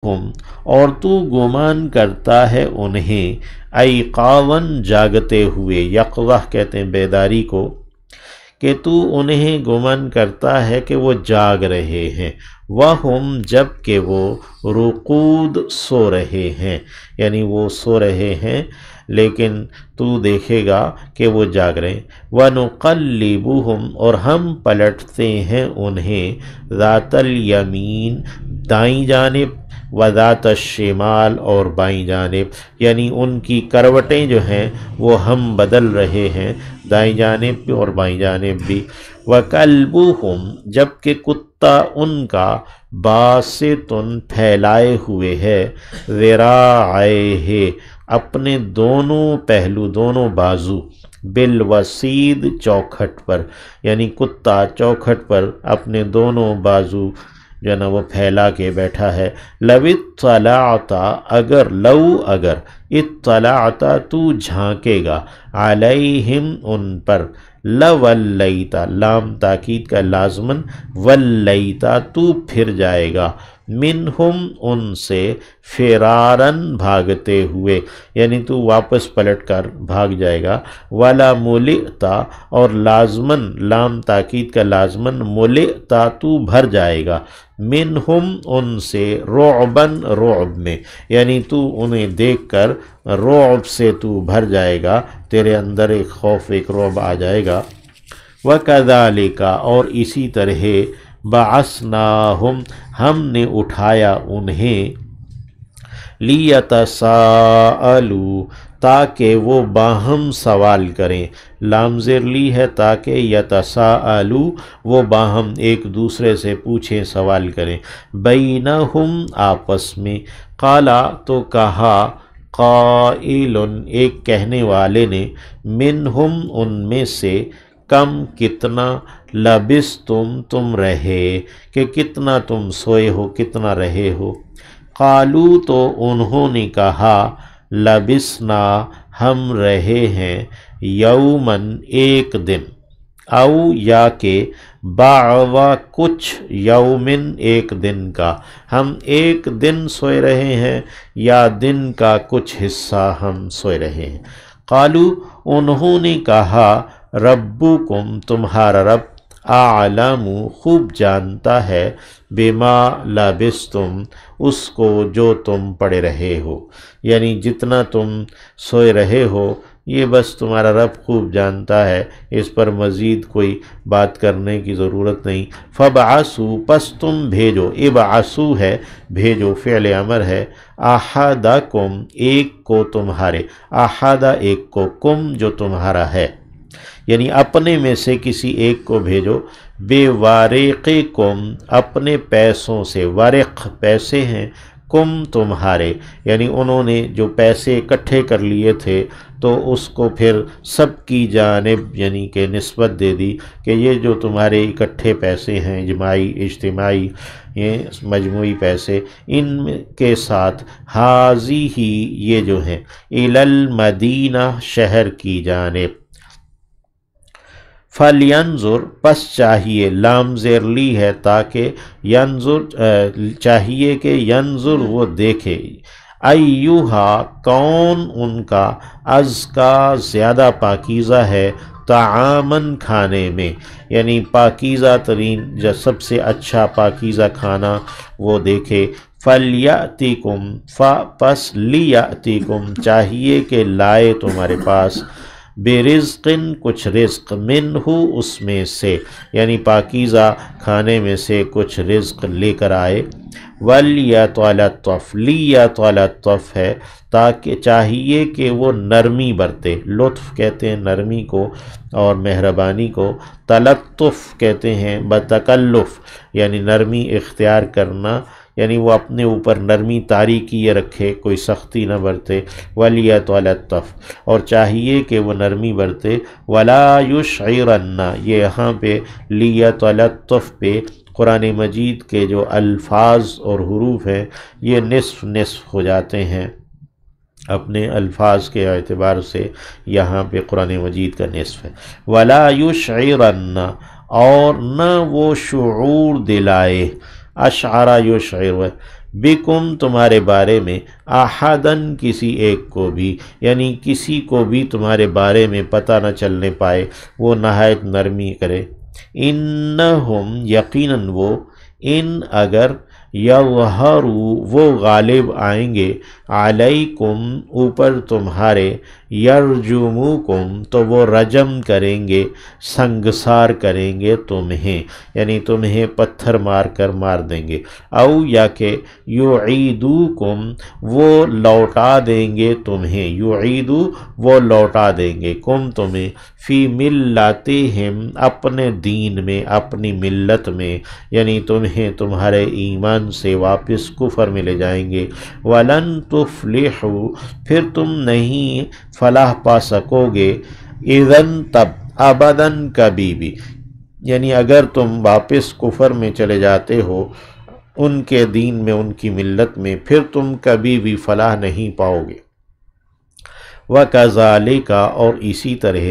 ہم اور تو گمان کرتا ہے انہیں ایقاون جاگتے ہوئے، یقظہ کہتے ہیں بیداری کو، کہ تو انہیں گمان کرتا ہے کہ وہ جاگ رہے ہیں، وہم جب کہ وہ رقود سو رہے ہیں، یعنی وہ سو رہے ہیں لیکن تو دیکھے گا کہ وہ جاگ رہے ہیں۔ وَنُقَلِّبُهُمْ اور ہم پلٹتے ہیں انہیں ذات الیمین دائیں جانب، وذات الشمال اور بائیں جانب، یعنی ان کی کروٹیں جو ہیں وہ ہم بدل رہے ہیں، دائیں جانب بھی اور بائیں جانب بھی۔ وَكَلْبُهُمْ جبکہ کتا ان کا باسطٌ پھیلائے ہوئے ہے، ذراعیہ اپنے دونوں پہلو، دونوں بازو، بالوسید چوکھٹ پر، یعنی کتا چوکھٹ پر اپنے دونوں بازو جو ہے نا وہ پھیلا کے بیٹھا ہے۔ لو اطلعت اگر اطلعت تو جھانکے گا، علیہم ان پر، لولیت لام تاکید کا لازمن، ولیت تو پھر جائے گا، منہم ان سے، فرارن بھاگتے ہوئے، یعنی تو واپس پلٹ کر بھاگ جائے گا۔ ولا ملئتا اور لازمن لام تاکید کا لازمن، ملئتا تو بھر جائے گا، منہم ان سے، رعبن رعب میں، یعنی تو انہیں دیکھ کر رعب سے تو بھر جائے گا، تیرے اندر ایک خوف، ایک رعب آ جائے گا۔ وَكَذَلِكَ اور اسی طرح، بَعَثْنَاهُمْ ہم نے اٹھایا انہیں، لِيَتَسَاءَلُوا تاکہ وہ باہم سوال کریں، لام زیر لی ہے تاکہ، یتساءلوا وہ باہم ایک دوسرے سے پوچھیں، سوال کریں، بینہم آپس میں، قالا تو کہا، قائل ایک کہنے والے نے، منہم ان میں سے، کم کتنا، لبثتم تم رہے، کہ کتنا تم سوئے ہو، کتنا رہے ہو۔ قالو تو انہوں نے کہا، لبثنا ہم رہے ہیں، یومن ایک دن، او یا کہ بعض کچھ، یومن ایک دن کا، ہم ایک دن سوئے رہے ہیں یا دن کا کچھ حصہ ہم سوئے رہے ہیں۔ قالو انہوں نے کہا، ربکم تمہارا رب، اعلم خوب جانتا ہے، بما لبثتم اس کو جو تم پڑے رہے ہو، یعنی جتنا تم سوئے رہے ہو یہ بس تمہارا رب خوب جانتا ہے، اس پر مزید کوئی بات کرنے کی ضرورت نہیں۔ فبعثوا پس تم بھیجو، ابعثوا ہے بھیجو، فعل امر ہے، احدکم ایک کو تمہارے، احد ایک کو، کم جو تمہارا ہے، یعنی اپنے میں سے کسی ایک کو بھیجو، بے وارقکم اپنے پیسوں سے، ورق پیسے ہیں، کم تمہارے، یعنی انہوں نے جو پیسے اکٹھے کر لیے تھے تو اس کو پھر سب کی جانب یعنی کہ نسبت دے دی کہ یہ جو تمہارے اکٹھے پیسے ہیں، اجتماعی یہ مجموعی پیسے، ان کے ساتھ، حاضی ہی یہ جو ہیں، الی المدینہ شہر کی جانب، فَلْيَنْظُرْ پس چاہیے، لام زیر لی ہے تاکہ، ینظر چاہیے کہ، ینظر وہ دیکھے، ایہا کون ان کا، ازکا زیادہ پاکیزہ ہے، طعامن کھانے میں، یعنی پاکیزہ ترین جو سب سے اچھا پاکیزہ کھانا وہ دیکھے۔ فَلْيَأْتِكُمْ پس لِيَأْتِكُمْ چاہیے کہ لائے تمہارے پاس، برزق کچھ رزق، منہ اس میں سے، یعنی پاکیزہ کھانے میں سے کچھ رزق لے کر آئے۔ وَلْيَتَلَطَّفْ لِيَتَلَطَّفْ ہے تاکہ چاہیے کہ وہ نرمی برتے، لطف کہتے ہیں نرمی کو اور مہربانی کو، تلطف کہتے ہیں بتکلف یعنی نرمی اختیار کرنا، یعنی وہ اپنے اوپر نرمی طاری کیے رکھے، کوئی سختی نہ برتے۔ وَلْيَتَلَطَّفْ اور چاہیے کہ وہ نرمی برتے۔ وَلَا يُشْعِرَنَّ یہ یہاں پہ لِيَتَلَطَّفْ پہ قرآن مجید کے جو الفاظ اور حروف ہیں یہ نصف نصف ہو جاتے ہیں، اپنے الفاظ کے اعتبار سے یہاں پہ قرآن مجید کا نصف ہے۔ وَلَا يُشْعِرَنَّ اور نہ وہ شعور دلائے، اشعر یشعر بکم تمہارے بارے میں، احدن کسی ایک کو بھی، یعنی کسی کو بھی تمہارے بارے میں پتہ نہ چلنے پائے، وہ نہایت نرمی کرے۔ انہم یقیناً وہ، ان اگر یظہروا وہ غالب آئیں گے، علیکم اوپر تمہارے، یرجموکم تو وہ رجم کریں گے، سنگسار کریں گے تمہیں، یعنی تمہیں پتھر مار کر مار دیں گے، او یا کہ یعیدوکم وہ لوٹا دیں گے تمہیں، یعیدو وہ لوٹا دیں گے کم تمہیں، فی ملتہم اپنے دین میں، اپنی ملت میں، یعنی تمہیں تمہارے ایمان سے واپس کفر میں لے جائیں گے۔ وَلَن تُفْلِحُوا پھر تم نہیں فلاح پا سکو گے، اذن تب، ابداً کبھی بھی، یعنی اگر تم واپس کفر میں چلے جاتے ہو ان کے دین میں، ان کی ملت میں، پھر تم کبھی بھی فلاح نہیں پاؤ گے۔ وَكَذَلِكَ اور اسی طرح،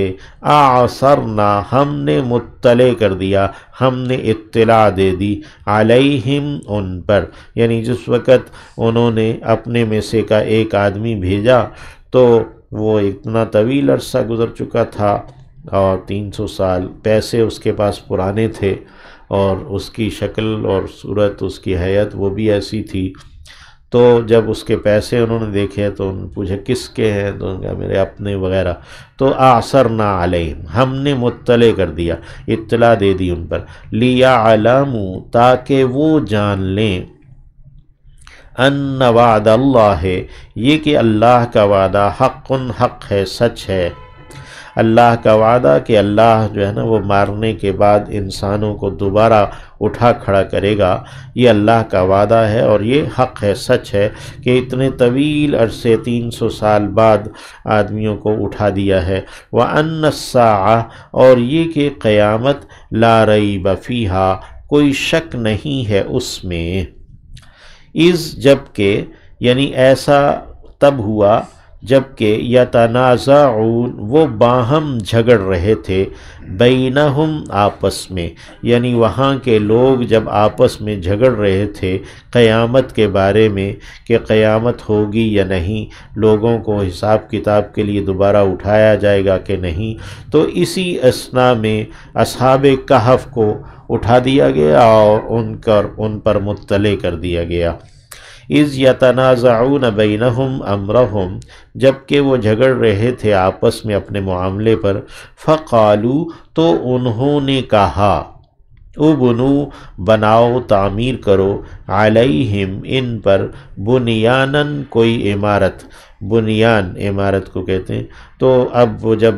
اعثرنا ہم نے مطلع کر دیا، ہم نے اطلاع دے دی، علیہم ان پر، یعنی جس وقت انہوں نے اپنے میں سے کا ایک آدمی بھیجا تو وہ اتنا طویل عرصہ گزر چکا تھا اور 300 سال، پیسے اس کے پاس پرانے تھے اور اس کی شکل اور صورت، اس کی حیت وہ بھی ایسی تھی، تو جب اس کے پیسے انہوں نے دیکھے تو انہوں نے پوچھا کس کے ہیں، تو انہوں نے کہا میرے اپنے وغیرہ، تو اعثرنا علیہم ہم نے مطلع کر دیا، اطلاع دے دی ان پر، لیعلموا تاکہ وہ جان لیں، ان وعد اللہ یہ کہ اللہ کا وعدہ حق حق ہے، سچ ہے، اللہ کا وعدہ کہ اللہ جو ہے نا وہ مارنے کے بعد انسانوں کو دوبارہ اٹھا کھڑا کرے گا، یہ اللہ کا وعدہ ہے اور یہ حق ہے، سچ ہے کہ اتنے طویل عرصے 300 سال بعد آدمیوں کو اٹھا دیا ہے۔ وَأَنَّ السَّاعَةَ اور یہ کہ قیامت، لا ریب فیہا کوئی شک نہیں ہے اس میں، اذ جب کہ، یعنی ایسا تب ہوا جب کہ یتنازعون وہ باہم جھگڑ رہے تھے، بینہم آپس میں، یعنی وہاں کے لوگ جب آپس میں جھگڑ رہے تھے قیامت کے بارے میں کہ قیامت ہوگی یا نہیں، لوگوں کو حساب کتاب کے لیے دوبارہ اٹھایا جائے گا کہ نہیں، تو اسی اثناء میں اصحاب کہف کو اٹھا دیا گیا اور ان پر مطلع کر دیا گیا۔ اذ یتنازعون بینہم امرہم جبکہ وہ جھگڑ رہے تھے آپس میں اپنے معاملے پر، فقالو تو انہوں نے کہا، ابنو بناؤ، تعمیر کرو، علیہم ان پر، بنیانن کوئی عمارت، بنیان عمارت کو کہتے ہیں۔ تو اب وہ جب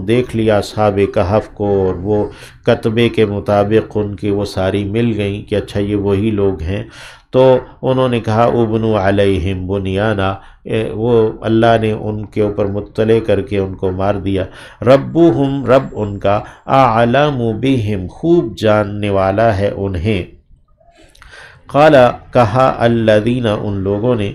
دیکھ لیا اصحاب کہف کو اور وہ کتبے کے مطابق ان کی وہ ساری مل گئیں کہ اچھا یہ وہی لوگ ہیں، تو انہوں نے کہا ابنو علیہم بنیانا، وہ اللہ نے ان کے اوپر مطلع کر کے ان کو مار دیا، ربہم رب ان کا، اعلم بہم خوب جاننے والا ہے انہیں، قال کہا الذین ان لوگوں نے،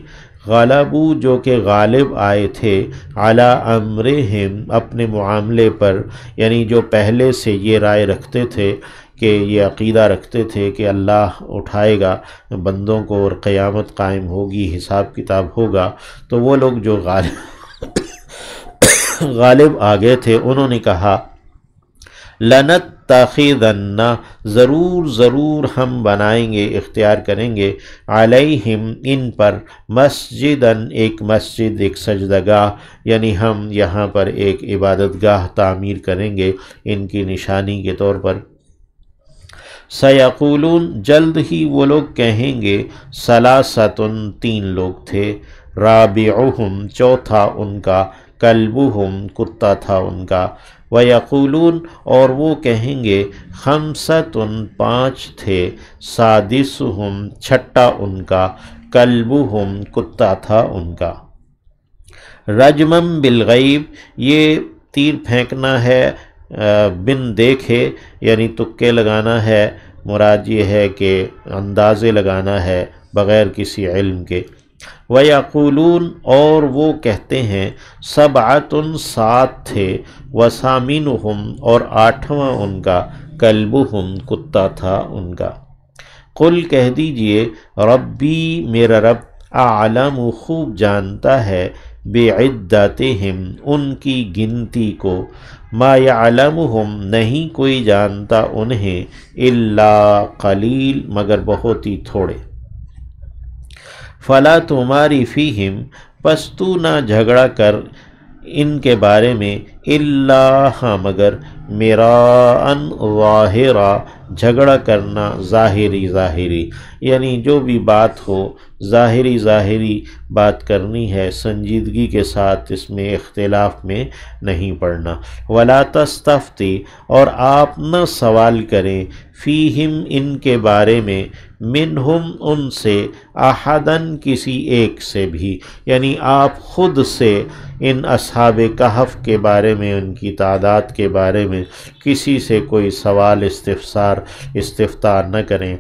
غلبوا جو کہ غالب آئے تھے، علی امرہم اپنے معاملے پر، یعنی جو پہلے سے یہ رائے رکھتے تھے کہ یہ عقیدہ رکھتے تھے کہ اللہ اٹھائے گا بندوں کو اور قیامت قائم ہوگی، حساب کتاب ہوگا، تو وہ لوگ جو غالب آ گئے تھے انہوں نے کہا، لَنَتَّخِذَنَّ ضرور ضرور ہم بنائیں گے، اختیار کریں گے، علیہم ان پر، مسجداً ایک مسجد، ایک سجدہ گاہ، یعنی ہم یہاں پر ایک عبادت گاہ تعمیر کریں گے ان کی نشانی کے طور پر۔ سیقولون جلد ہی وہ لوگ کہیں گے، ثلاثۃ تین لوگ تھے، رابعہم چوتھا ان کا، کلبہم کتا تھا ان کا، ویقولون اور وہ کہیں گے، خمسۃ پانچ تھے، سادسہم چھٹا ان کا، کلبہم کتا تھا ان کا۔ رجمم بالغیب یہ تیر پھینکنا ہے بن دیکھے، یعنی تکے لگانا ہے، مراد یہ ہے کہ اندازے لگانا ہے بغیر کسی علم کے۔ وَيَقُولُونَ اور وہ کہتے ہیں، سبعۃ سات تھے، وَثَامِنُهُمْ اور آٹھواں ان کا، کلبہم کتا تھا ان کا۔ قل کہہ دیجئے ربی میرا رب اعلم خوب جانتا ہے بعدتہم ان کی گنتی کو، ما یعلمہم نہیں کوئی جانتا انہیں الا قلیل مگر بہت ہی تھوڑے۔ فلا تماری فیہم پس تو نہ جھگڑا کر ان کے بارے میں الا ہاں مگر مراءً ظاہرا جھگڑا کرنا ظاہری یعنی جو بھی بات ہو ظاہری بات کرنی ہے، سنجیدگی کے ساتھ اس میں اختلاف میں نہیں پڑنا۔ ولا تستفتی اور آپ نہ سوال کریں فیہم ان کے بارے میں منہم ان سے احدن کسی ایک سے بھی، یعنی آپ خود سے ان اصحاب کہف کے بارے میں، ان کی تعداد کے بارے میں کسی سے کوئی سوال استفسار نہ کریں۔